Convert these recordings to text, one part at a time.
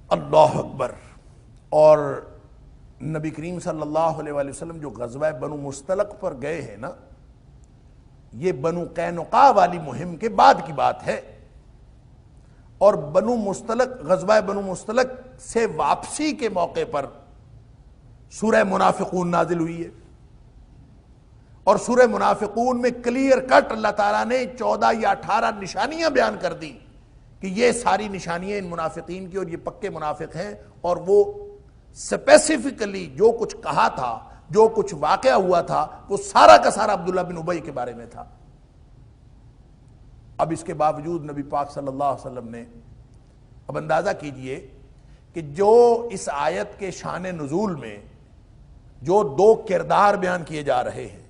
اللہ اکبر۔ اور نبی کریم صلی اللہ علیہ وآلہ وسلم جو غزوہ بنو مستلق پر گئے ہیں نا، یہ بنو قینقاع والی مہم کے بعد کی بات ہے، اور غزوہ بنو مستلق سے واپسی کے موقع پر سورہ منافقون نازل ہوئی ہے، اور سورہ منافقون میں کلیئر کٹ اللہ تعالیٰ نے 14 یا 18 نشانیاں بیان کر دی کہ یہ ساری نشانیاں ان منافقین کی، اور یہ پکے منافق ہیں، اور وہ سپیسیفکلی جو کچھ کہا تھا، جو کچھ واقعہ ہوا تھا، وہ سارا کا سارا عبداللہ بن ابی کے بارے میں تھا۔ اب اس کے باوجود نبی پاک صلی اللہ علیہ وسلم نے، اب اندازہ کیجئے کہ جو اس آیت کے شان نزول میں جو 2 کردار بیان کیے جا رہے ہیں،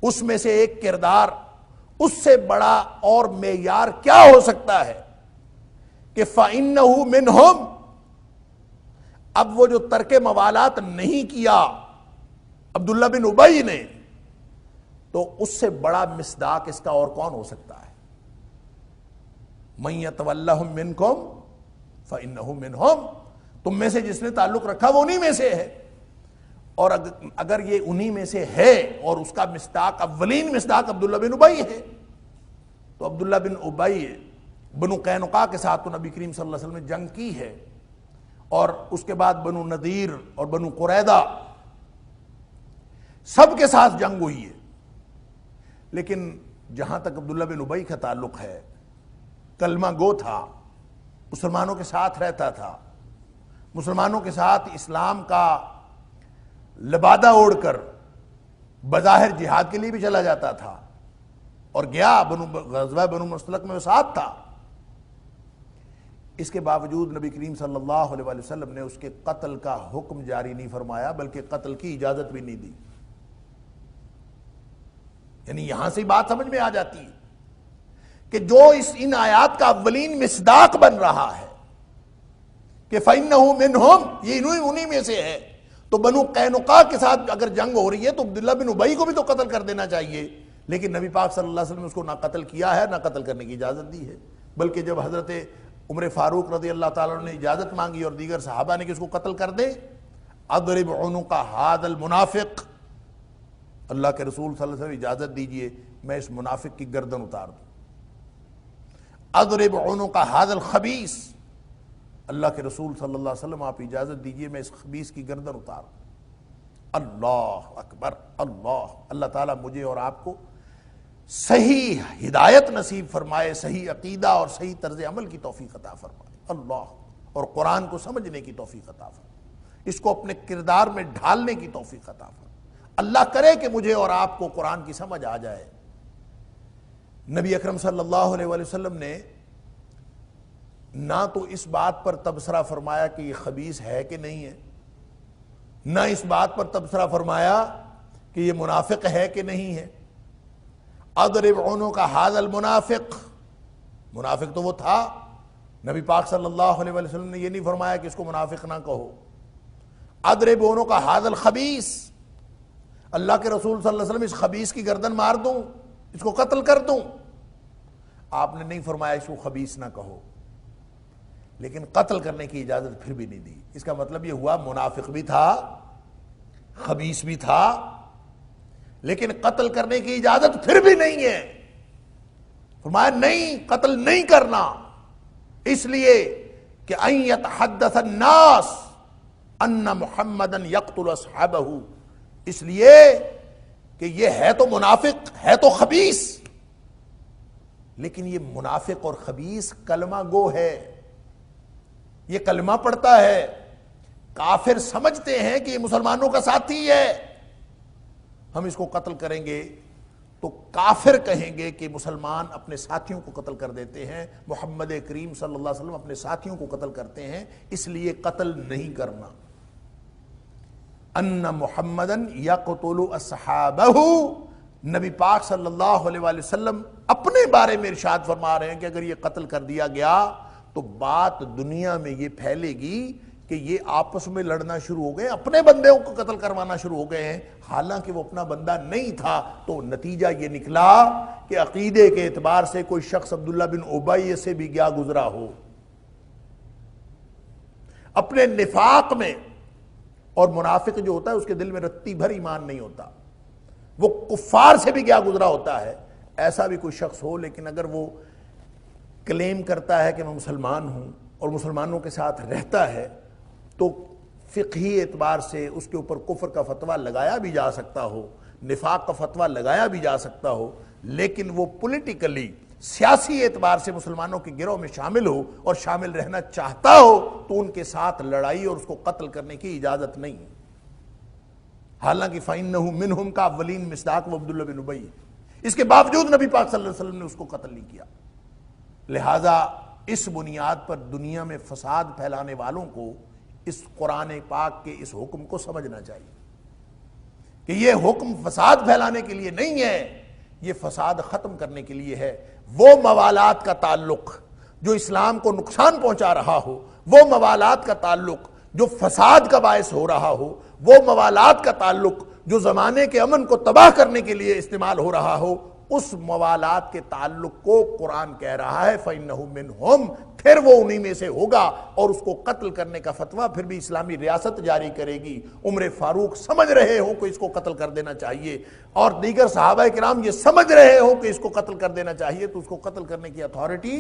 اس میں سے ایک کردار، اس سے بڑا اور معیار کیا ہو سکتا ہے کہ فَإِنَّهُ مِنْهُمْ۔ اب وہ جو ترک موالات نہیں کیا عبداللہ بن ابی نے، تو اس سے بڑا مصداق اس کا اور کون ہو سکتا ہے؟ مَن يَتَوَلَّهُم مِّنكُمْ فَإِنَّهُ مِنْهُمْ، تم میں سے جس نے تعلق رکھا وہ انہی میں سے ہے، اور اگر یہ انہی میں سے ہے اور اس کا مصداق، اولین مصداق عبداللہ بن ابی ہے، تو عبداللہ بن ابی بنو قینقاع کے ساتھ تو نبی کریم صلی اللہ علیہ وسلم نے جنگ کی ہے، اور اس کے بعد بنو نذیر اور بنو قریظہ سب کے ساتھ جنگ ہوئی ہے، لیکن جہاں تک عبداللہ بن ابی کا تعلق ہے، کلمہ گو تھا، مسلمانوں کے ساتھ رہتا تھا، مسلمانوں کے ساتھ اسلام کا لبادہ اوڑھ کر بظاہر جہاد کے لیے بھی چلا جاتا تھا، اور گیا غزوہ بنو مستلق میں وہ ساتھ تھا۔ اس کے باوجود نبی کریم صلی اللہ علیہ وسلم نے اس کے قتل کا حکم جاری نہیں فرمایا، بلکہ قتل کی اجازت بھی نہیں دی۔ یعنی یہاں سے بات سمجھ میں آ جاتی ہے کہ جو ان آیات کا اولین مصداق بن رہا ہے کہ فَإِنَّهُ مِنْهُمْ، یہ انہی میں سے ہے، تو بنو قینقاع کے ساتھ اگر جنگ ہو رہی ہے تو عبداللہ بن ابی کو بھی تو قتل کر دینا چاہیے، لیکن نبی پاک صلی اللہ علیہ وسلم نے اس کو نہ قتل کیا ہے، نہ قتل کرنے کی اجازت دی ہے، بلکہ جب حضرت عمر فاروق رضی اللہ تعالیٰ عنہ نے اجازت مانگی اور دیگر صحابہ نے کہ اس کو قتل کر دے، اضرب عنق ھذا المنافق، اللہ کے رسول صلی اللہ علیہ وسلم اجازت دیجئے میں اس منافق کی گردن اتار دوں، اضرب عنق ھذا الخبیث، اللہ کے رسول صلی اللہ علیہ وسلم آپ اجازت دیجئے میں اس خبیث کی گردن اتار دوں۔ اللہ اکبر، اللہ تعالیٰ مجھے اور آپ کو صحیح ہدایت نصیب فرمائے، صحیح عقیدہ اور صحیح طرز عمل کی توفیق عطا فرمائے، اللہ، اور قرآن کو سمجھنے کی توفیق عطا فرمائے، اس کو اپنے کردار میں ڈھالنے کی توفیق عطا فرمائے۔ اللہ کرے کہ مجھے اور آپ کو قرآن کی سمجھ آ جائے۔ نبی اکرم صلی اللہ علیہ وآلہ وسلم نے نہ تو اس بات پر تبصرہ فرمایا کہ یہ خبیث ہے کہ نہیں ہے، نہ اس بات پر تبصرہ فرمایا کہ یہ منافق ہے کہ نہیں ہے۔ اضرب عنق ھذا المنافق، منافق تو وہ تھا، نبی پاک صلی اللہ علیہ وآلہ وسلم نے یہ نہیں فرمایا کہ اس کو منافق نہ کہو۔ اضرب عنق ھذا الخبیث، اللہ کے رسول صلی اللہ علیہ وسلم اس خبیث کی گردن مار دوں، اس کو قتل کر دوں، آپ نے نہیں فرمایا اس کو خبیث نہ کہو، لیکن قتل کرنے کی اجازت پھر بھی نہیں دی۔ اس کا مطلب یہ ہوا منافق بھی تھا، خبیث بھی تھا، لیکن قتل کرنے کی اجازت پھر بھی نہیں ہے۔ فرمایا نہیں، قتل نہیں کرنا، اس لیے کہ ان یتحدث الناس ان محمدا یقتل اصحابہ، اس لیے کہ یہ ہے تو منافق، ہے تو خبیث، لیکن یہ منافق اور خبیث کلمہ گو ہے، یہ کلمہ پڑھتا ہے، کافر سمجھتے ہیں کہ یہ مسلمانوں کا ساتھی ہے، ہم اس کو قتل کریں گے تو کافر کہیں گے کہ مسلمان اپنے ساتھیوں کو قتل کر دیتے ہیں، محمد کریم صلی اللہ علیہ وسلم اپنے ساتھیوں کو قتل کرتے ہیں، اس لیے قتل نہیں کرنا۔ ان محمدا یقتل اصحابہ، نبی پاک صلی اللہ علیہ وآلہ وسلم اپنے بارے میں ارشاد فرما رہے ہیں کہ اگر یہ قتل کر دیا گیا تو بات دنیا میں یہ پھیلے گی کہ یہ آپس میں لڑنا شروع ہو گئے، اپنے بندوں کو قتل کروانا شروع ہو گئے ہیں، حالانکہ وہ اپنا بندہ نہیں تھا۔ تو نتیجہ یہ نکلا کہ عقیدے کے اعتبار سے کوئی شخص عبداللہ بن ابی سے بھی گیا گزرا ہو، اپنے نفاق میں، اور منافق جو ہوتا ہے اس کے دل میں رتی بھر ایمان نہیں ہوتا، وہ کفار سے بھی کیا گزرا ہوتا ہے، ایسا بھی کوئی شخص ہو لیکن اگر وہ کلیم کرتا ہے کہ میں مسلمان ہوں اور مسلمانوں کے ساتھ رہتا ہے تو فقہی اعتبار سے اس کے اوپر کفر کا فتویٰ لگایا بھی جا سکتا ہو، نفاق کا فتویٰ لگایا بھی جا سکتا ہو، لیکن وہ پولیٹیکلی سیاسی اعتبار سے مسلمانوں کے گروہ میں شامل ہو اور شامل رہنا چاہتا ہو تو ان کے ساتھ لڑائی اور اس کو قتل کرنے کی اجازت نہیں ہے۔ حالانکہ فَإِنَّهُ مِنْهُمْ کا اولین مصداق و عبداللہ بن ابی، اس کے باوجود نبی پاک صلی اللہ علیہ وسلم نے اس کو قتل نہیں کیا۔ لہٰذا اس بنیاد پر دنیا میں فساد پھیلانے والوں کو اس قرآن پاک کے اس حکم کو سمجھنا چاہیے کہ یہ حکم فساد پھیلانے کے لیے نہیں ہے، یہ فساد ختم کرنے کے لیے ہے۔ وہ موالات کا تعلق جو اسلام کو نقصان پہنچا رہا ہو، وہ موالات کا تعلق جو فساد کا باعث ہو رہا ہو، وہ موالات کا تعلق جو زمانے کے امن کو تباہ کرنے کے لیے استعمال ہو رہا ہو، اس موالات کے تعلق کو قرآن کہہ رہا ہے فَإِنَّهُ مِنْهُمْ، پھر وہ انہی میں سے ہوگا، اور اس کو قتل کرنے کا فتویٰ پھر بھی اسلامی ریاست جاری کرے گی۔ عمر فاروق سمجھ رہے ہوں کہ اس کو قتل کر دینا چاہیے، اور دیگر صحابہ کرام یہ سمجھ رہے ہوں کہ اس کو قتل کر دینا چاہیے، تو اس کو قتل کرنے کی اتھارٹی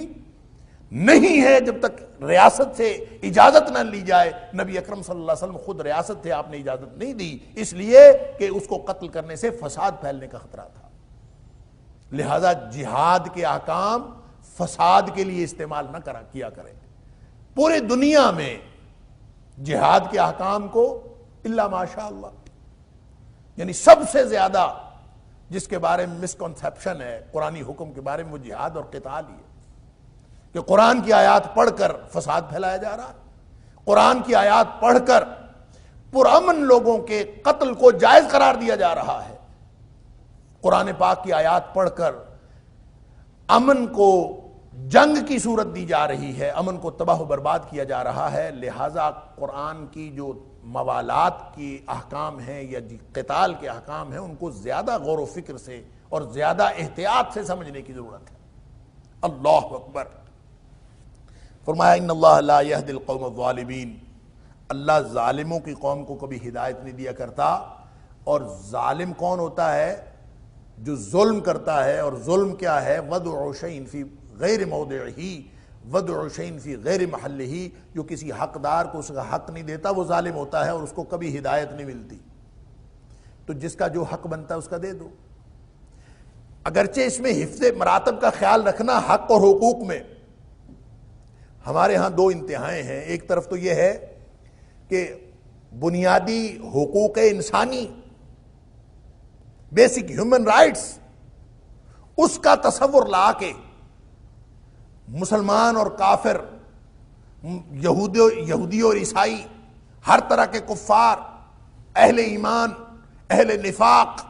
نہیں ہے جب تک ریاست سے اجازت نہ لی جائے۔ نبی اکرم صلی اللہ علیہ وسلم خود ریاست تھے، آپ نے اجازت نہیں دی، اس لیے کہ اس کو قتل کرنے سے فساد پھیلنے کا خطرہ تھا۔ لہذا جہاد کے احکام فساد کے لیے استعمال نہ کیا کریں۔ پورے دنیا میں جہاد کے احکام کو الا ماشاء اللہ، یعنی سب سے زیادہ جس کے بارے میں مسکنسیپشن ہے قرآنی حکم کے بارے میں، وہ جہاد اور قتال ہی ہے کہ قرآن کی آیات پڑھ کر فساد پھیلایا جا رہا ہے، قرآن کی آیات پڑھ کر پرامن لوگوں کے قتل کو جائز قرار دیا جا رہا ہے، قرآن پاک کی آیات پڑھ کر امن کو جنگ کی صورت دی جا رہی ہے، امن کو تباہ و برباد کیا جا رہا ہے۔ لہٰذا قرآن کی جو موالات کی احکام ہیں یا قتال کے احکام ہیں ان کو زیادہ غور و فکر سے اور زیادہ احتیاط سے سمجھنے کی ضرورت ہے۔ اللہ اکبر۔ فرمایا ان اللہ لا یہدی القوم الظالمین، اللہ ظالموں کی قوم کو کبھی ہدایت نہیں دیا کرتا۔ اور ظالم کون ہوتا ہے؟ جو ظلم کرتا ہے، اور ظلم کیا ہے؟ وضع شیء فی غیر موضعہ، وضع شیء فی غیر محلہ، جو کسی حقدار کو اس کا حق نہیں دیتا وہ ظالم ہوتا ہے، اور اس کو کبھی ہدایت نہیں ملتی۔ تو جس کا جو حق بنتا ہے اس کا دے دو۔ اگرچہ اس میں حفظ مراتب کا خیال رکھنا حق اور حقوق میں، ہمارے ہاں دو انتہائیں ہیں۔ ایک طرف تو یہ ہے کہ بنیادی حقوق انسانی، بیسک ہیومن رائٹس، اس کا تصور لا کے مسلمان اور کافر، یہودی اور عیسائی، ہر طرح کے کفار، اہل ایمان، اہل نفاق،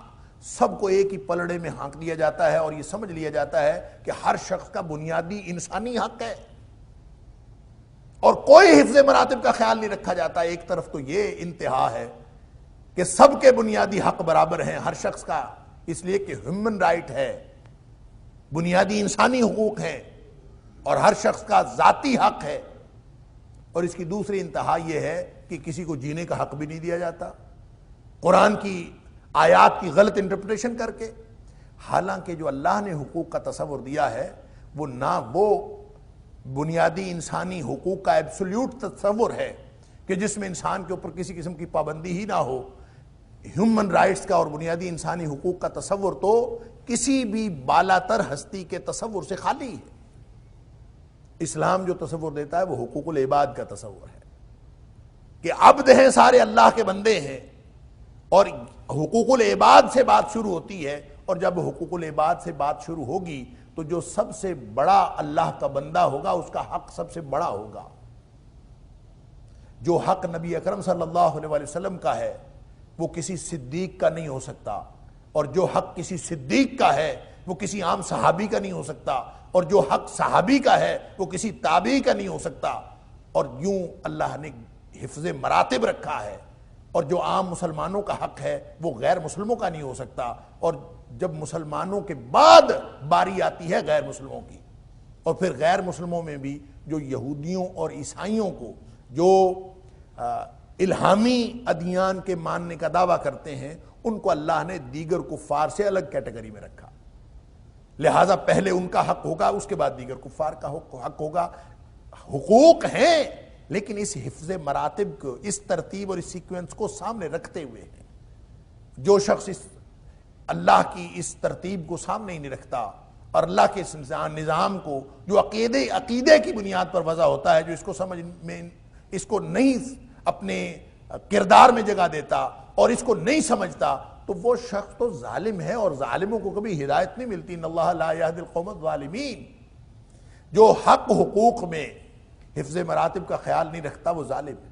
سب کو ایک ہی پلڑے میں ہانک دیا جاتا ہے، اور یہ سمجھ لیا جاتا ہے کہ ہر شخص کا بنیادی انسانی حق ہے، اور کوئی حفظ مراتب کا خیال نہیں رکھا جاتا۔ ایک طرف تو یہ انتہا ہے کہ سب کے بنیادی حق برابر ہیں ہر شخص کا، اس لیے کہ ہیومن رائٹ ہے، بنیادی انسانی حقوق ہیں، اور ہر شخص کا ذاتی حق ہے۔ اور اس کی دوسری انتہا یہ ہے کہ کسی کو جینے کا حق بھی نہیں دیا جاتا، قرآن کی آیات کی غلط انٹرپریٹیشن کر کے۔ حالانکہ جو اللہ نے حقوق کا تصور دیا ہے وہ نہ وہ بنیادی انسانی حقوق کا ایبسولیوٹ تصور ہے کہ جس میں انسان کے اوپر کسی قسم کی پابندی ہی نہ ہو۔ ہیومن رائٹس کا اور بنیادی انسانی حقوق کا تصور تو کسی بھی بالاتر ہستی کے تصور سے خالی ہے۔ اسلام جو تصور دیتا ہے وہ حقوق العباد کا تصور ہے کہ عبد ہیں سارے، اللہ کے بندے ہیں، اور حقوق العباد سے بات شروع ہوتی ہے، اور جب حقوق العباد سے بات شروع ہوگی تو جو سب سے بڑا اللہ کا بندہ ہوگا اس کا حق سب سے بڑا ہوگا۔ جو حق نبی اکرم صلی اللہ علیہ وسلم کا ہے وہ کسی صدیق کا نہیں ہو سکتا، اور جو حق کسی صدیق کا ہے وہ کسی عام صحابی کا نہیں ہو سکتا، اور جو حق صحابی کا ہے وہ کسی تابعی کا نہیں ہو سکتا۔ اور یوں اللہ نے حفظ مراتب رکھا ہے، اور جو عام مسلمانوں کا حق ہے وہ غیر مسلموں کا نہیں ہو سکتا، اور جب مسلمانوں کے بعد باری آتی ہے غیر مسلموں کی، اور پھر غیر مسلموں میں بھی جو یہودیوں اور عیسائیوں کو جو الہامی ادیان کے ماننے کا دعویٰ کرتے ہیں ان کو اللہ نے دیگر کفار سے الگ کیٹیگری میں رکھا، لہٰذا پہلے ان کا حق ہوگا، اس کے بعد دیگر کفار کا حق ہوگا۔ حقوق ہیں لیکن اس حفظ مراتب کو، اس ترتیب اور اس سیکوینس کو سامنے رکھتے ہوئے ہیں۔ جو شخص اس اللہ کی اس ترتیب کو سامنے ہی نہیں رکھتا اور اللہ کے اس نظام کو جو عقیدے کی بنیاد پر وضع ہوتا ہے، جو اس کو سمجھ میں، اس کو نہیں اپنے کردار میں جگہ دیتا اور اس کو نہیں سمجھتا، تو وہ شخص تو ظالم ہے، اور ظالموں کو کبھی ہدایت نہیں ملتی۔ ان اللہ لا یہدی القوم الظالمین۔ جو حق حقوق میں حفظ مراتب کا خیال نہیں رکھتا وہ ظالم ہے،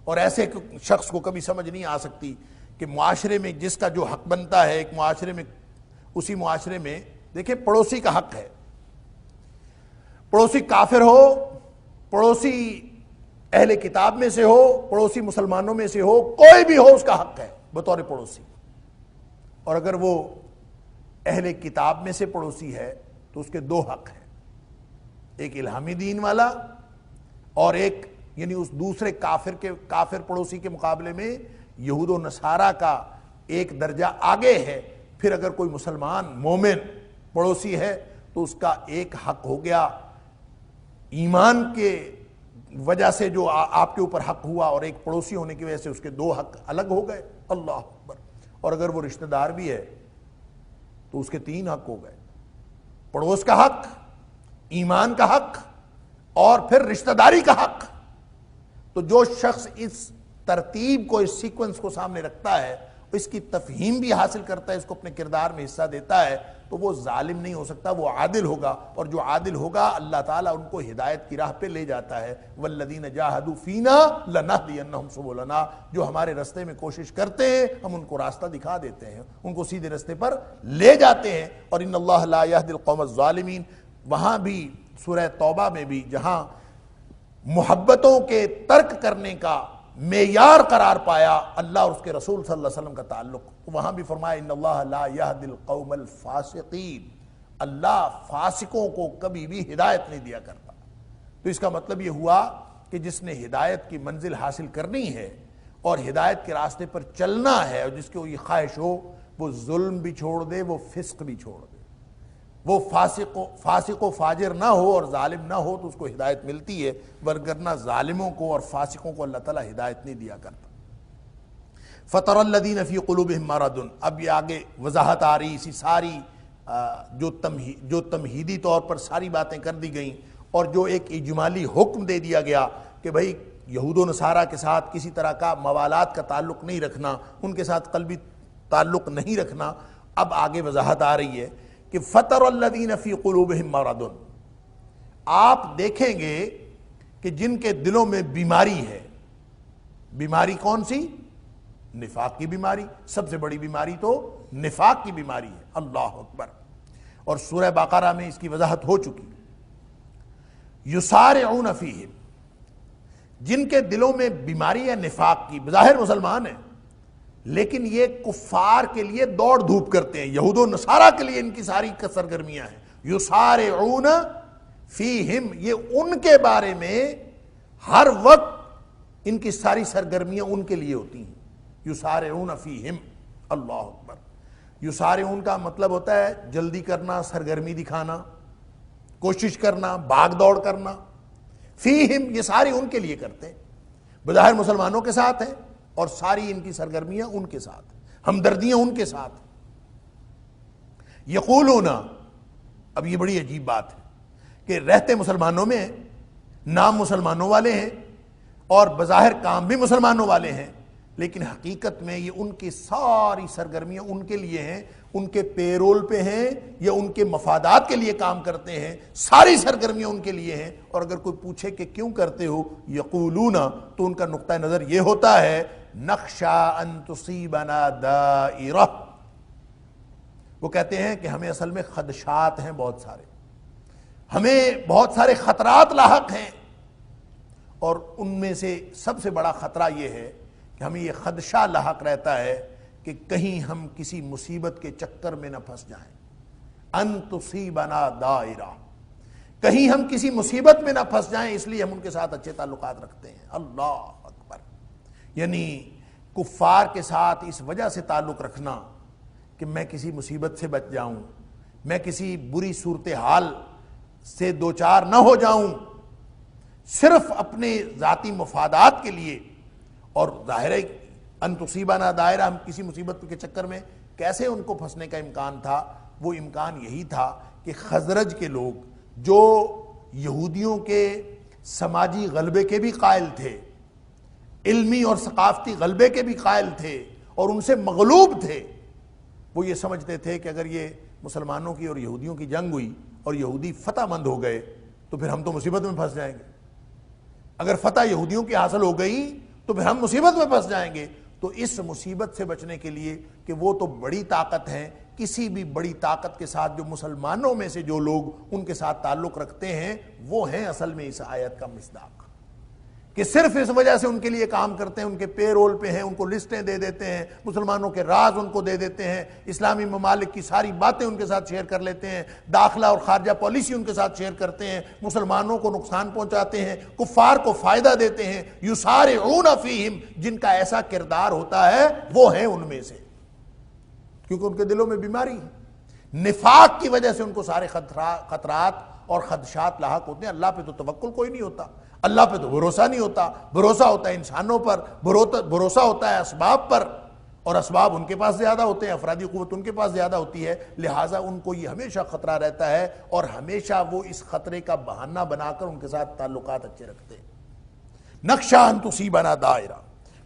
اور ایسے شخص کو کبھی سمجھ نہیں آ سکتی کہ معاشرے میں جس کا جو حق بنتا ہے، ایک معاشرے میں، اسی معاشرے میں دیکھیں پڑوسی کا حق ہے، پڑوسی کافر ہو، پڑوسی اہل کتاب میں سے ہو، پڑوسی مسلمانوں میں سے ہو، کوئی بھی ہو، اس کا حق ہے بطور پڑوسی۔ اور اگر وہ اہل کتاب میں سے پڑوسی ہے تو اس کے دو حق ہیں، ایک الہامی دین والا اور ایک یعنی اس دوسرے کافر پڑوسی کے مقابلے میں یہود و نصارہ کا ایک درجہ آگے ہے۔ پھر اگر کوئی مسلمان مومن پڑوسی ہے تو اس کا ایک حق ہو گیا ایمان کے وجہ سے جو آپ کے اوپر حق ہوا، اور ایک پڑوسی ہونے کی وجہ سے اس کے دو حق الگ ہو گئے۔ اللہ اکبر۔ اور اگر وہ رشتہ دار بھی ہے تو اس کے تین حق ہو گئے، پڑوس کا حق، ایمان کا حق اور پھر رشتہ داری کا حق۔ تو جو شخص اس ترتیب کو، اس سیکوینس کو سامنے رکھتا ہے، اس کی تفہیم بھی حاصل کرتا ہے، اس کو اپنے کردار میں حصہ دیتا ہے، تو وہ ظالم نہیں ہو سکتا، وہ عادل ہوگا، اور جو عادل ہوگا اللہ تعالیٰ ان کو ہدایت کی راہ پہ لے جاتا ہے۔ والذین جاہدوا فینا لنہدینہم سبلنا۔ جو ہمارے راستے میں کوشش کرتے ہیں ہم ان کو راستہ دکھا دیتے ہیں، ان کو سیدھے راستے پر لے جاتے ہیں۔ اور ان اللہ لا یہدی القوم الظالمین، وہاں بھی سورہ توبہ میں بھی جہاں محبتوں کے ترک کرنے کا معیار قرار پایا اللہ اور اس کے رسول صلی اللہ علیہ وسلم کا تعلق، وہاں بھی فرمایا ان اللہ لا یہدی القوم الفاسقین، اللہ فاسقوں کو کبھی بھی ہدایت نہیں دیا کرتا۔ تو اس کا مطلب یہ ہوا کہ جس نے ہدایت کی منزل حاصل کرنی ہے اور ہدایت کے راستے پر چلنا ہے، اور جس کو یہ خواہش ہو، وہ ظلم بھی چھوڑ دے، وہ فسق بھی چھوڑ دے، وہ فاسق و فاجر نہ ہو اور ظالم نہ ہو تو اس کو ہدایت ملتی ہے، ورگرنہ ظالموں کو اور فاسقوں کو اللہ تعالیٰ ہدایت نہیں دیا کرتا۔ فَتَرَى الَّذِينَ فِي قُلُوبِهِم مَرَضٌ، اب یہ آگے وضاحت آ رہی، اسی ساری جو تمہیدی طور پر ساری باتیں کر دی گئیں، اور جو ایک اجمالی حکم دے دیا گیا کہ بھئی یہود و نصارہ کے ساتھ کسی طرح کا موالات کا تعلق نہیں رکھنا، ان کے ساتھ قلبی تعلق نہیں رکھنا۔ اب آگے وضاحت آ رہی ہے کہ فَتَرَى الَّذِينَ فِي قُلُوبِهِم مَرَضٌ، آپ دیکھیں گے کہ جن کے دلوں میں بیماری ہے۔ بیماری کون سی؟ نفاق کی بیماری۔ سب سے بڑی بیماری تو نفاق کی بیماری ہے۔ اللہ اکبر۔ اور سورہ بقرہ میں اس کی وضاحت ہو چکی۔ یسارعون فیہم، جن کے دلوں میں بیماری ہے نفاق کی، بظاہر مسلمان ہیں لیکن یہ کفار کے لیے دوڑ دھوپ کرتے ہیں، یہود و نصارہ کے لیے ان کی ساری سرگرمیاں ہیں۔ یسارعون فیہم، یہ ان کے بارے میں ہر وقت ان کی ساری سرگرمیاں ان کے لیے ہوتی ہیں۔ یسارعون فیہم، اللہ اکبر۔ یسارعون کا مطلب ہوتا ہے جلدی کرنا، سرگرمی دکھانا، کوشش کرنا، بھاگ دوڑ کرنا۔ فیہم، یہ ساری ان کے لیے کرتے ہیں، بظاہر مسلمانوں کے ساتھ ہیں اور ساری ان کی سرگرمیاں ان کے ساتھ، ہمدردیاں ان کے ساتھ۔ یقولون، اب یہ بڑی عجیب بات ہے کہ رہتے مسلمانوں میں ہیں، نام مسلمانوں والے ہیں اور بظاہر کام بھی مسلمانوں والے ہیں، لیکن حقیقت میں یہ ان کی ساری سرگرمیاں ان کے لیے ہیں، ان کے پیرول پہ ہیں یا ان کے مفادات کے لیے کام کرتے ہیں، ساری سرگرمیاں ان کے لیے ہیں۔ اور اگر کوئی پوچھے کہ کیوں کرتے ہو، یقولون، تو ان کا نقطہ نظر یہ ہوتا ہے نخشا ان تصیبنا دائرہ، وہ کہتے ہیں کہ ہمیں اصل میں خدشات ہیں بہت سارے، ہمیں بہت سارے خطرات لاحق ہیں، اور ان میں سے سب سے بڑا خطرہ یہ ہے کہ ہمیں یہ خدشہ لاحق رہتا ہے کہ کہیں ہم کسی مصیبت کے چکر میں نہ پھنس جائیں۔ ان تصیبنا دائرہ، کہیں ہم کسی مصیبت میں نہ پھنس جائیں، اس لیے ہم ان کے ساتھ اچھے تعلقات رکھتے ہیں۔ اللہ اکبر! یعنی کفار کے ساتھ اس وجہ سے تعلق رکھنا کہ میں کسی مصیبت سے بچ جاؤں، میں کسی بری صورتحال سے دوچار نہ ہو جاؤں، صرف اپنے ذاتی مفادات کے لیے۔ اور ظاہر ہے ان تصیبنا دائرہ، ہم کسی مصیبت کے چکر میں کیسے ان کو پھنسنے کا امکان تھا؟ وہ امکان یہی تھا کہ خزرج کے لوگ جو یہودیوں کے سماجی غلبے کے بھی قائل تھے، علمی اور ثقافتی غلبے کے بھی قائل تھے اور ان سے مغلوب تھے، وہ یہ سمجھتے تھے کہ اگر یہ مسلمانوں کی اور یہودیوں کی جنگ ہوئی اور یہودی فتح مند ہو گئے تو پھر ہم تو مصیبت میں پھنس جائیں گے، اگر فتح یہودیوں کی حاصل ہو گئی تو پھر ہم مصیبت میں پھنس جائیں گے۔ تو اس مصیبت سے بچنے کے لیے کہ وہ تو بڑی طاقت ہیں، کسی بھی بڑی طاقت کے ساتھ جو مسلمانوں میں سے جو لوگ ان کے ساتھ تعلق رکھتے ہیں وہ ہیں اصل میں اس آیت کا مصداق، کہ صرف اس وجہ سے ان کے لیے کام کرتے ہیں، ان کے پے رول پہ ہیں، ان کو لسٹیں دے دیتے ہیں، مسلمانوں کے راز ان کو دے دیتے ہیں، اسلامی ممالک کی ساری باتیں ان کے ساتھ شیئر کر لیتے ہیں، داخلہ اور خارجہ پالیسی ان کے ساتھ شیئر کرتے ہیں، مسلمانوں کو نقصان پہنچاتے ہیں، کفار کو فائدہ دیتے ہیں۔ یسارعون فیہم، جن کا ایسا کردار ہوتا ہے وہ ہیں ان میں سے، کیونکہ ان کے دلوں میں بیماری ہے، نفاق کی وجہ سے ان کو سارے خطرات اور خدشات لاحق ہوتے ہیں۔ اللہ پہ تو توکل کوئی نہیں ہوتا، اللہ پہ تو بھروسہ نہیں ہوتا، بھروسہ ہوتا ہے انسانوں پر، بھروسہ ہوتا ہے اسباب پر، اور اسباب ان کے پاس زیادہ ہوتے ہیں، افرادی قوت ان کے پاس زیادہ ہوتی ہے، لہٰذا ان کو یہ ہمیشہ خطرہ رہتا ہے اور ہمیشہ وہ اس خطرے کا بہانہ بنا کر ان کے ساتھ تعلقات اچھے رکھتے ہیں۔ نخشى ان تصیبنا دائرہ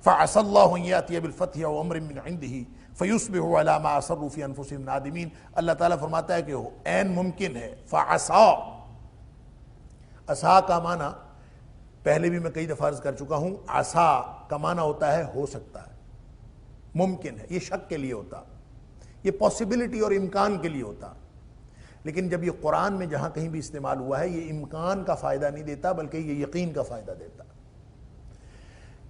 فعسى اللہ ان یأتی بالفتح او امر من عنده فیصبحوا علی ما اسروا فی انفسهم نادمین۔ اللہ تعالیٰ فرماتا ہے کہ عین ممکن ہے، فعسى، عسا کا معنی پہلے بھی میں کئی دفعہ عرض کر چکا ہوں، عسا کا معنی ہوتا ہے ہو سکتا ہے، ممکن ہے، یہ شک کے لیے ہوتا، یہ پاسبلٹی اور امکان کے لیے ہوتا۔ لیکن جب یہ قرآن میں جہاں کہیں بھی استعمال ہوا ہے یہ امکان کا فائدہ نہیں دیتا بلکہ یہ یقین کا فائدہ دیتا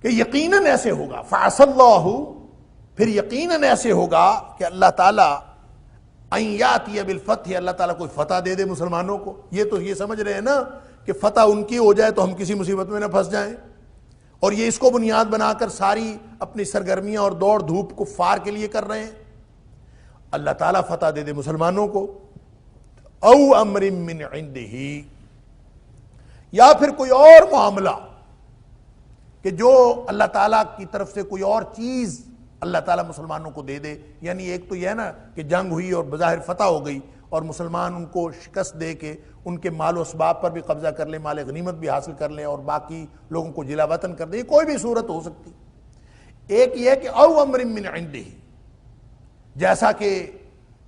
کہ یقیناً ایسے ہوگا۔ فعسى اللہ، پھر یقیناً ایسے ہوگا کہ اللہ تعالیٰ ان یاتی بالفتح، اللہ تعالیٰ کوئی فتح دے دے مسلمانوں کو۔ یہ تو یہ سمجھ رہے ہیں نا کہ فتح ان کی ہو جائے تو ہم کسی مصیبت میں نہ پھنس جائیں، اور یہ اس کو بنیاد بنا کر ساری اپنی سرگرمیاں اور دوڑ دھوپ کفار کے لیے کر رہے ہیں۔ اللہ تعالیٰ فتح دے دے مسلمانوں کو، او امر من عنده، یا پھر کوئی اور معاملہ کہ جو اللہ تعالیٰ کی طرف سے کوئی اور چیز اللہ تعالیٰ مسلمانوں کو دے دے۔ یعنی ایک تو یہ ہے نا کہ جنگ ہوئی اور بظاہر فتح ہو گئی اور مسلمان ان کو شکست دے کے ان کے مال و اسباب پر بھی قبضہ کر لیں، مال غنیمت بھی حاصل کر لیں اور باقی لوگوں کو جلا وطن کر دیں، یہ کوئی بھی صورت ہو سکتی۔ ایک یہ ہے کہ او امر من عنده، جیسا کہ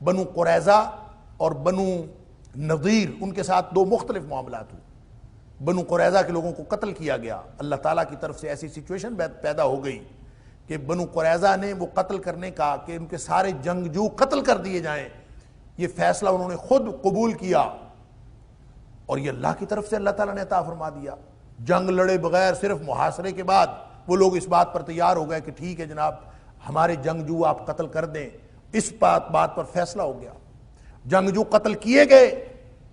بنو قریظہ اور بنو نضیر ان کے ساتھ دو مختلف معاملات ہوئے۔ بنو قریظہ کے لوگوں کو قتل کیا گیا، اللہ تعالیٰ کی طرف سے ایسی سچویشن پیدا ہو گئی کہ بنو قریظہ نے وہ قتل کرنے کا کہ ان کے سارے جنگجو قتل کر دیے جائیں، یہ فیصلہ انہوں نے خود قبول کیا، اور یہ اللہ کی طرف سے اللہ تعالیٰ نے عطا فرما دیا۔ جنگ لڑے بغیر صرف محاصرے کے بعد وہ لوگ اس بات پر تیار ہو گئے کہ ٹھیک ہے جناب ہمارے جنگجو آپ قتل کر دیں، اس بات پر فیصلہ ہو گیا۔ جنگجو قتل کیے گئے،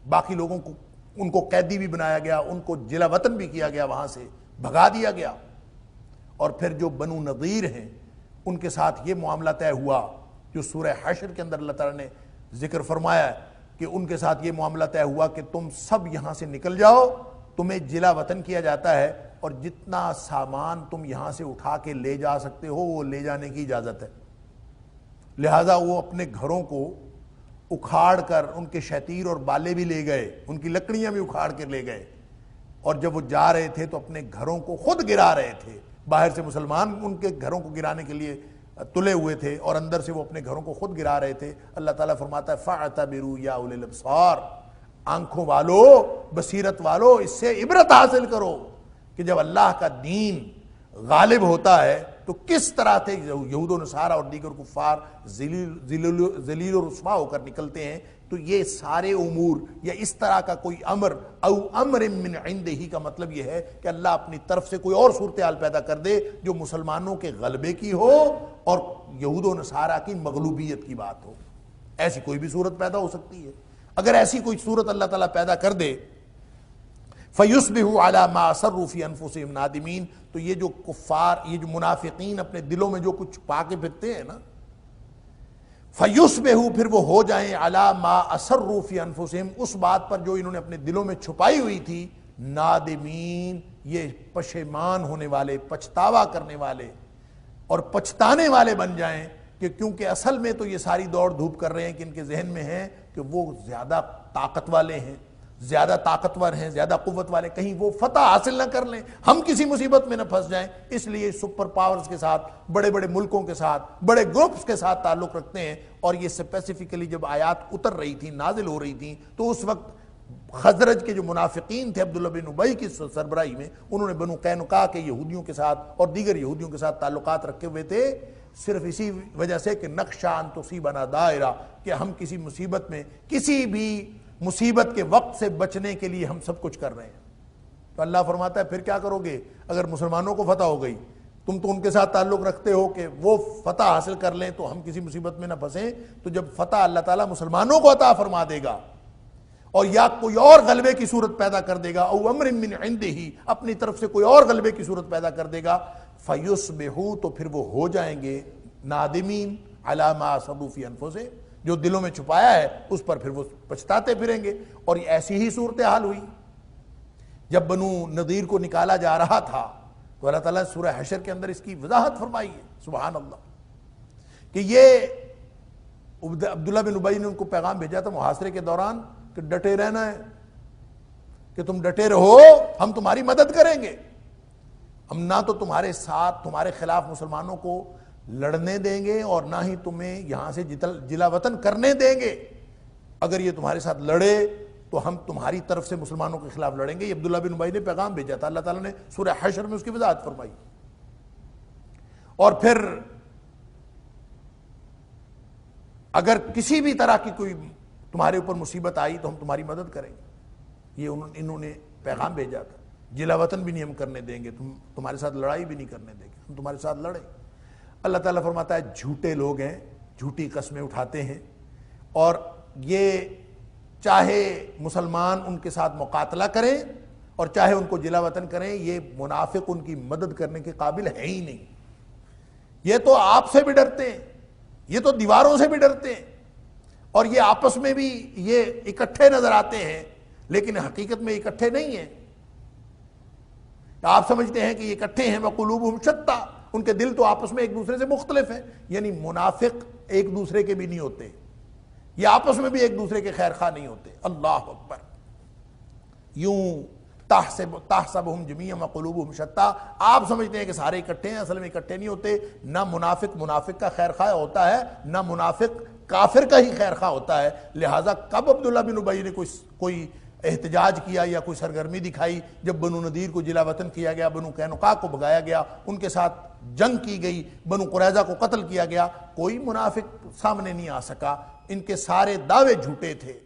باقی لوگوں کو ان کو قیدی بھی بنایا گیا، ان کو جلا وطن بھی کیا گیا، وہاں سے بھگا دیا گیا۔ اور پھر جو بنو نضیر ہیں ان کے ساتھ یہ معاملہ طے ہوا جو سورہ حشر کے اندر اللہ تعالیٰ نے ذکر فرمایا ہے کہ ان کے ساتھ یہ معاملہ طے ہوا کہ تم سب یہاں سے نکل جاؤ، تمہیں جلا وطن کیا جاتا ہے، اور جتنا سامان تم یہاں سے اٹھا کے لے جا سکتے ہو وہ لے جانے کی اجازت ہے۔ لہٰذا وہ اپنے گھروں کو اکھاڑ کر ان کے شتیر اور بالے بھی لے گئے، ان کی لکڑیاں بھی اکھاڑ کر لے گئے، اور جب وہ جا رہے تھے تو اپنے گھروں کو خود گرا رہے تھے۔ باہر سے مسلمان ان کے گھروں کو گرانے کے لیے تلے ہوئے تھے اور اندر سے وہ اپنے گھروں کو خود گرا رہے تھے۔ اللہ تعالیٰ فرماتا ہے فَاعْتَبِرُوا يَا أُولِي الْأَبْصَارِ، آنکھوں والو، بصیرت والو، اس سے عبرت حاصل کرو کہ جب اللہ کا دین غالب ہوتا ہے تو کس طرح سے یہود و نصارہ اور دیگر کفار ذلیل و رسوا ہو کر نکلتے ہیں۔ تو یہ سارے امور یا اس طرح کا کوئی امر او امر من عنده کا مطلب یہ ہے کہ اللہ اپنی طرف سے کوئی اور صورتحال پیدا کر دے جو مسلمانوں کے غلبے کی ہو اور یہود و نصارہ کی مغلوبیت کی بات ہو۔ ایسی کوئی بھی صورت پیدا ہو سکتی ہے۔ اگر ایسی کوئی صورت اللہ تعالیٰ پیدا کر دے فَيُصْبِحُوا عَلَى مَا أَسَرُّوا فِي أَنفُسِهِمْ نَادِمِينَ۔ تو یہ جو کفار، یہ جو منافقین اپنے دلوں میں جو کچھ چھپا کے پھرتے ہیں نا، فَيُصْبِحُوا پھر وہ ہو جائیں عَلَى مَا أَسَرُّوا فِي أَنفُسِهِمْ، اس بات پر جو انہوں نے اپنے دلوں میں چھپائی ہوئی تھی، نادمین، یہ پشیمان ہونے والے، پچھتاوا کرنے والے اور پچھتانے والے بن جائیں، کہ کیونکہ اصل میں تو یہ ساری دوڑ دھوپ کر رہے ہیں کہ ان کے ذہن میں ہے کہ وہ زیادہ طاقت والے ہیں، زیادہ طاقتور ہیں، زیادہ قوت والے، کہیں وہ فتح حاصل نہ کر لیں، ہم کسی مصیبت میں نہ پھنس جائیں، اس لیے سپر پاورز کے ساتھ، بڑے بڑے ملکوں کے ساتھ، بڑے گروپس کے ساتھ تعلق رکھتے ہیں۔ اور یہ اسپیسیفکلی جب آیات اتر رہی تھی، نازل ہو رہی تھیں، تو اس وقت خزرج کے جو منافقین تھے عبداللہ بن ابی کی سربراہی میں، انہوں نے بنو قینقاع کے یہودیوں کے ساتھ اور دیگر یہودیوں کے ساتھ تعلقات رکھے ہوئے تھے، صرف اسی وجہ سے کہ نخشى ان تصیبنا دائرہ، کہ ہم کسی مصیبت میں، کسی بھی مصیبت کے وقت سے بچنے کے لیے ہم سب کچھ کر رہے ہیں۔ تو اللہ فرماتا ہے پھر کیا کرو گے اگر مسلمانوں کو فتح ہو گئی؟ تم تو ان کے ساتھ تعلق رکھتے ہو کہ وہ فتح حاصل کر لیں تو ہم کسی مصیبت میں نہ پھنسیں، تو جب فتح اللہ تعالیٰ مسلمانوں کو عطا فرما دے گا اور یا کوئی اور غلبے کی صورت پیدا کر دے گا، او امر من عنده، اپنی طرف سے کوئی اور غلبے کی صورت پیدا کر دے گا، فیصبحوا، تو پھر وہ ہو جائیں گے نادمین علی ما اسروا فی انفسہم، جو دلوں میں چھپایا ہے اس پر پھر وہ پچھتاتے پھریں گے۔ اور یہ ایسی ہی صورتحال ہوئی جب بنو نذیر کو نکالا جا رہا تھا، تو اللہ تعالیٰ نے سورہ حشر کے اندر اس کی وضاحت فرمائی ہے، سبحان اللہ، کہ یہ عبداللہ بن ابی نے ان کو پیغام بھیجا تھا محاصرے کے دوران کہ ڈٹے رہنا ہے، کہ تم ڈٹے رہو، ہم تمہاری مدد کریں گے، ہم نہ تو تمہارے ساتھ تمہارے خلاف مسلمانوں کو لڑنے دیں گے اور نہ ہی تمہیں یہاں سے جلا وطن کرنے دیں گے، اگر یہ تمہارے ساتھ لڑے تو ہم تمہاری طرف سے مسلمانوں کے خلاف لڑیں گے۔ یہ عبداللہ بن ابی نے پیغام بھیجا تھا، اللہ تعالیٰ نے سورہ حشر میں اس کی وضاحت فرمائی۔ اور پھر اگر کسی بھی طرح کی کوئی تمہارے اوپر مصیبت آئی تو ہم تمہاری مدد کریں گے، یہ انہوں نے پیغام بھیجا تھا، جلا وطن بھی نہیں ہم کرنے دیں گے، تمہارے ساتھ لڑائی بھی نہیں کرنے دیں گے، ہم تمہارے ساتھ لڑیں۔ اللہ تعالیٰ فرماتا ہے جھوٹے لوگ ہیں، جھوٹی قسمیں اٹھاتے ہیں، اور یہ چاہے مسلمان ان کے ساتھ مقاتلہ کریں اور چاہے ان کو جلا وطن کریں، یہ منافق ان کی مدد کرنے کے قابل ہے ہی نہیں۔ یہ تو آپ سے بھی ڈرتے ہیں، یہ تو دیواروں سے بھی ڈرتے ہیں، اور یہ آپس میں بھی یہ اکٹھے نظر آتے ہیں، لیکن حقیقت میں اکٹھے نہیں ہیں۔ آپ سمجھتے ہیں کہ یہ اکٹھے ہیں، وَقُلُوبُهُمْ شَتَّىٰ، ان کے دل تو آپس میں ایک دوسرے سے مختلف ہیں، یعنی منافق ایک دوسرے کے بھی نہیں ہوتے، یہ آپس میں بھی ایک دوسرے کے خیر خواہ نہیں ہوتے۔ اللہ اکبر، یوں تحسبهم جميعا وقلوبهم شتى، آپ سمجھتے ہیں کہ سارے اکٹھے ہیں، اصل میں اکٹھے نہیں ہوتے۔ نہ منافق کا خیر خواہ ہوتا ہے، نہ منافق کافر کا ہی خیر خواہ ہوتا ہے۔ لہٰذا کب عبداللہ بن ابی نے کوئی احتجاج کیا یا کوئی سرگرمی دکھائی جب بنو نذیر کو جلا وطن کیا گیا، بنو قینقاع کو بھگایا گیا، ان کے ساتھ جنگ کی گئی، بنو قریظہ کو قتل کیا گیا، کوئی منافق سامنے نہیں آ سکا، ان کے سارے دعوے جھوٹے تھے۔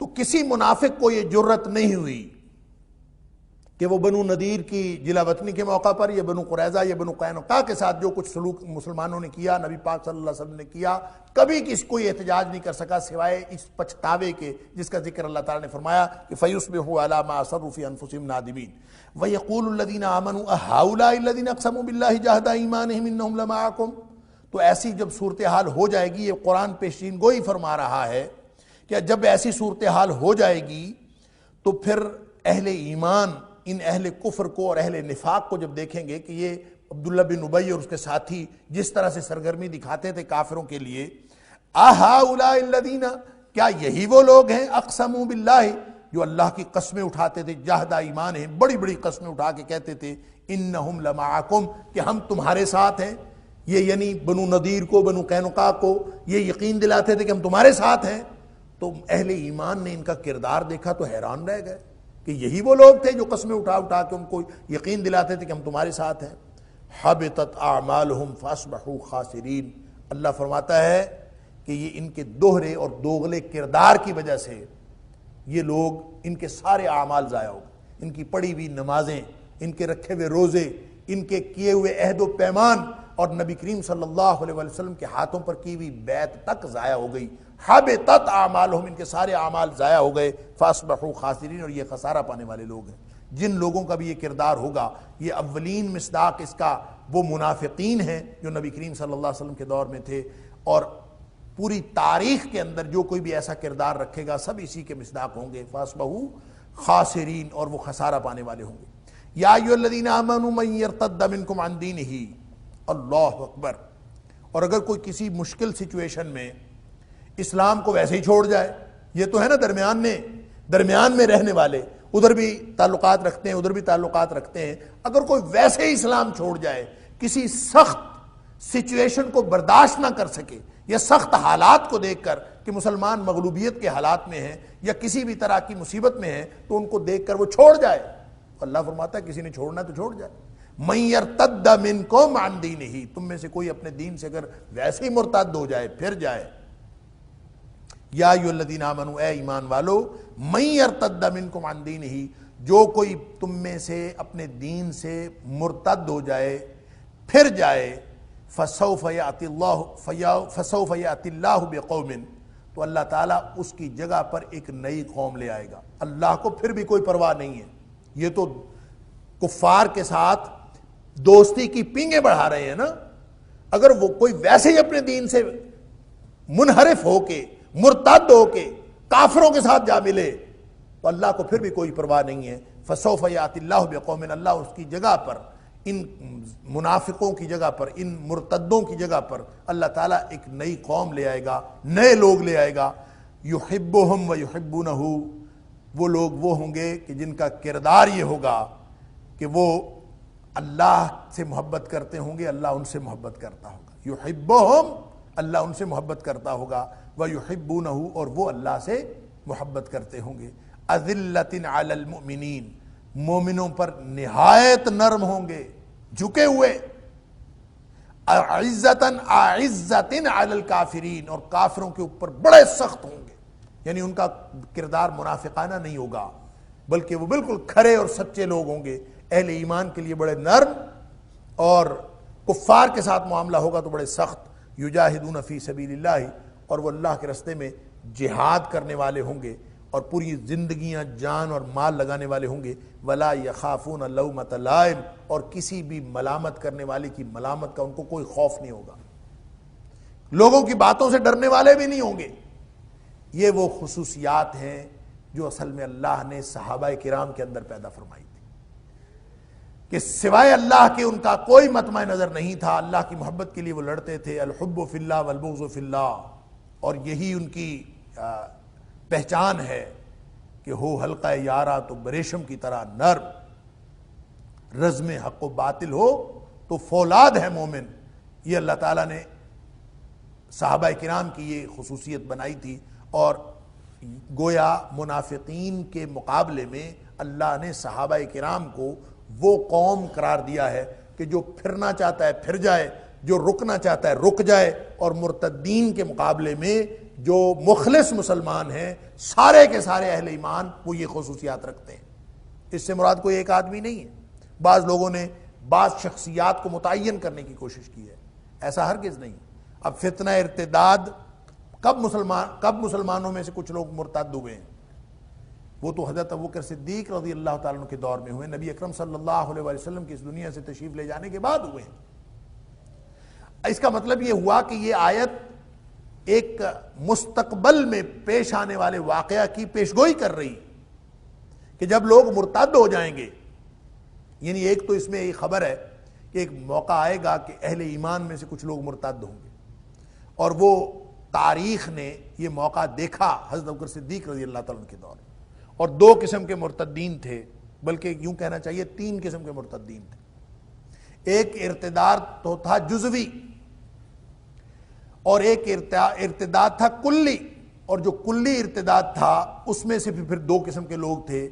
تو کسی منافق کو یہ جرت نہیں ہوئی کہ وہ بنو نذیر کی جلا وطنی کے موقع پر یا بنو قریظہ یا بنو قینقاع کے ساتھ جو کچھ سلوک مسلمانوں نے کیا، نبی پاک صلی اللہ علیہ وسلم نے کیا، کبھی کوئی احتجاج نہیں کر سکا سوائے اس پچھتاوے کے جس کا ذکر اللہ تعالیٰ نے فرمایا کہ فَيُصْبِحُوا عَلَىٰ مَا أَسَرُّوا فِي أَنفُسِهِمْ نَادِمِينَ وَيَقُولُ الَّذِينَ آمَنُوا أَهَٰؤُلَاءِ الَّذِينَ أَقْسَمُوا بِاللَّهِ جَهْدَ أَيْمَانِهِمْ إِنَّهُمْ لَمَعَكُمْ۔ تو ایسی جب صورتحال ہو جائے گی، یہ قرآن پیشین گوئی فرما رہا ہے کہ جب ایسی صورتحال ہو جائے گی تو پھر اہل ایمان ان اہل کفر کو اور اہل نفاق کو جب دیکھیں گے کہ یہ عبداللہ بن ابی اور اس کے ساتھی جس طرح سے سرگرمی دکھاتے تھے کافروں کے لیے، اہؤلاء الذین، کیا یہی وہ لوگ ہیں اقسموا باللہ جو اللہ کی قسمیں اٹھاتے تھے، جہد ایمان ہیں، بڑی بڑی قسمیں اٹھا کے کہتے تھے انہم لمعکم، کہ ہم تمہارے ساتھ ہیں، یہ یعنی بنو نذیر کو، بنو قینقاع کو یہ یقین دلاتے تھے کہ ہم تمہارے ساتھ ہیں۔ تو اہل ایمان نے ان کا کردار دیکھا تو حیران رہ گئے کہ یہی وہ لوگ تھے جو قسمیں اٹھا اٹھا کے ان کو یقین دلاتے تھے کہ ہم تمہارے ساتھ ہیں۔ حبطت اعمالہم فاصبحوا خاسرین، اللہ فرماتا ہے کہ یہ ان کے دوہرے اور دوغلے کردار کی وجہ سے یہ لوگ ان کے سارے اعمال ضائع ہو گئے، ان کی پڑھی ہوئی نمازیں، ان کے رکھے ہوئے روزے، ان کے کیے ہوئے عہد و پیمان اور نبی کریم صلی اللہ علیہ وسلم کے ہاتھوں پر کی ہوئی بیعت تک ضائع ہو گئی۔ حبطت اعمالہم، ان کے سارے اعمال ضائع ہو گئے۔ فاصبحوا خاسرین، اور یہ خسارہ پانے والے لوگ ہیں۔ جن لوگوں کا بھی یہ کردار ہوگا، یہ اولین مصداق اس کا وہ منافقین ہیں جو نبی کریم صلی اللہ علیہ وسلم کے دور میں تھے، اور پوری تاریخ کے اندر جو کوئی بھی ایسا کردار رکھے گا سب اسی کے مصداق ہوں گے۔ فاصبحوا خاسرین، اور وہ خسارہ پانے والے ہوں گے۔ یا ایھا الذین آمنوا من یرتد منکم عن دینہ، اللہ اکبر۔ اور اگر کوئی کسی مشکل سچویشن میں اسلام کو ویسے ہی چھوڑ جائے، یہ تو ہے نا درمیان میں رہنے والے، ادھر بھی تعلقات رکھتے ہیں ادھر بھی تعلقات رکھتے ہیں، اگر کوئی ویسے ہی اسلام چھوڑ جائے، کسی سخت سچویشن کو برداشت نہ کر سکے یا سخت حالات کو دیکھ کر کہ مسلمان مغلوبیت کے حالات میں ہیں یا کسی بھی طرح کی مصیبت میں ہیں، تو ان کو دیکھ کر وہ چھوڑ جائے، اللہ فرماتا ہے کسی نے چھوڑنا ہے تو چھوڑ جائے۔ من یرتد منکم عن دینہ، تم میں سے کوئی اپنے دین سے اگر ویسے ہی مرتد ہو جائے، پھر جائے۔ یا ایھا الذین آمنوا، اے ایمان والو، من یرتد منکم عن دینہ، جو کوئی تم میں سے اپنے دین سے مرتد ہو جائے، پھر جائے، فسوف یأتی اللہ بقوم، تو اللہ تعالیٰ اس کی جگہ پر ایک نئی قوم لے آئے گا۔ اللہ کو پھر بھی کوئی پرواہ نہیں ہے، یہ تو کفار کے ساتھ دوستی کی پینگیں بڑھا رہے ہیں نا۔ اگر وہ کوئی ویسے ہی اپنے دین سے منحرف ہو کے، مرتد ہو کے کافروں کے ساتھ جا ملے، تو اللہ کو پھر بھی کوئی پرواہ نہیں ہے۔ فسوف یأتی اللہ بقوم، اللہ اس کی جگہ پر، ان منافقوں کی جگہ پر، ان مرتدوں کی جگہ پر اللہ تعالیٰ ایک نئی قوم لے آئے گا، نئے لوگ لے آئے گا۔ یحبہم ویحبونہ، وہ لوگ وہ ہوں گے کہ جن کا کردار یہ ہوگا کہ وہ اللہ سے محبت کرتے ہوں گے، اللہ ان سے محبت کرتا ہوگا۔ یحبہم، اللہ ان سے محبت کرتا ہوگا، ویحبونہ، اور وہ اللہ سے محبت کرتے ہوں گے۔ اذلۃ علی المؤمنین، مومنوں پر نہایت نرم ہوں گے، جھکے ہوئے۔ اعزۃ علی الکافرین، اور کافروں کے اوپر بڑے سخت ہوں گے، یعنی ان کا کردار منافقانہ نہیں ہوگا، بلکہ وہ بالکل کھرے اور سچے لوگ ہوں گے۔ اہل ایمان کے لیے بڑے نرم، اور کفار کے ساتھ معاملہ ہوگا تو بڑے سخت۔ یجاہدون فی سبیل اللہ، اور وہ اللہ کے راستے میں جہاد کرنے والے ہوں گے، اور پوری زندگیاں جان اور مال لگانے والے ہوں گے۔ ولا یخافون لومۃ لائم، اور کسی بھی ملامت کرنے والے کی ملامت کا ان کو کوئی خوف نہیں ہوگا، لوگوں کی باتوں سے ڈرنے والے بھی نہیں ہوں گے۔ یہ وہ خصوصیات ہیں جو اصل میں اللہ نے صحابہ کرام کے اندر پیدا فرمائی تھی، کہ سوائے اللہ کے ان کا کوئی مطمع نظر نہیں تھا، اللہ کی محبت کے لیے وہ لڑتے تھے۔ الحب فی اللہ والبغض فی اللہ، اور یہی ان کی پہچان ہے کہ ہو حلقہ یارا تو بریشم کی طرح نرم، رزم حق و باطل ہو تو فولاد ہے مومن۔ یہ اللہ تعالیٰ نے صحابہ کرام کی یہ خصوصیت بنائی تھی، اور گویا منافقین کے مقابلے میں اللہ نے صحابہ کرام کو وہ قوم قرار دیا ہے کہ جو پھرنا چاہتا ہے پھر جائے، جو رکنا چاہتا ہے رک جائے، اور مرتدین کے مقابلے میں جو مخلص مسلمان ہیں، سارے کے سارے اہل ایمان، وہ یہ خصوصیات رکھتے ہیں۔ اس سے مراد کوئی ایک آدمی نہیں ہے۔ بعض لوگوں نے بعض شخصیات کو متعین کرنے کی کوشش کی ہے، ایسا ہرگز نہیں۔ اب فتنہ ارتداد کب مسلمانوں میں سے کچھ لوگ مرتد ہوئے ہیں؟ وہ تو حضرت ابوبکر صدیق رضی اللہ تعالیٰ عنہ کے دور میں ہوئے، نبی اکرم صلی اللہ علیہ وسلم کی اس دنیا سے تشریف لے جانے کے بعد ہوئے ہیں۔ اس کا مطلب یہ ہوا کہ یہ آیت ایک مستقبل میں پیش آنے والے واقعہ کی پیشگوئی کر رہی کہ جب لوگ مرتد ہو جائیں گے، یعنی ایک تو اس میں یہ خبر ہے کہ ایک موقع آئے گا کہ اہل ایمان میں سے کچھ لوگ مرتد ہوں گے، اور وہ تاریخ نے یہ موقع دیکھا حضرت ابوبکر صدیق رضی اللہ تعالیٰ عنہ کے دور میں۔ اور دو قسم کے مرتدین تھے، بلکہ یوں کہنا چاہیے 3 قسم کے مرتدین تھے۔ ایک ارتداد تو تھا جزوی، اور ایک ارتداد تھا کلی، اور جو کلی ارتداد تھا اس میں سے پھر 2 قسم کے لوگ تھے۔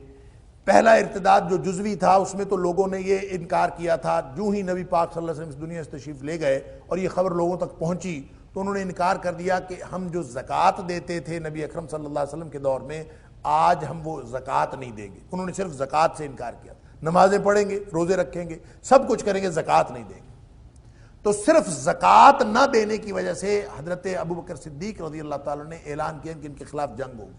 پہلا ارتداد جو جزوی تھا، اس میں تو لوگوں نے یہ انکار کیا تھا، جو ہی نبی پاک صلی اللہ علیہ وسلم اس دنیا سے تشریف لے گئے اور یہ خبر لوگوں تک پہنچی تو انہوں نے انکار کر دیا کہ ہم جو زکوٰۃ دیتے تھے نبی اکرم صلی اللہ علیہ وسلم کے دور میں، آج ہم وہ زکوٰۃ نہیں دیں گے. انہوں نے صرف زکوٰۃ سے انکار کیا. نمازیں پڑھیں گے، روزے رکھیں گے، سب کچھ کریں گے، زکوٰۃ نہیں دیں گے. تو صرف زکوٰۃ نہ دینے کی وجہ سے حضرت ابو بکر صدیق رضی اللہ تعالیٰ نے اعلان کیا کہ ان کے خلاف جنگ ہوگی.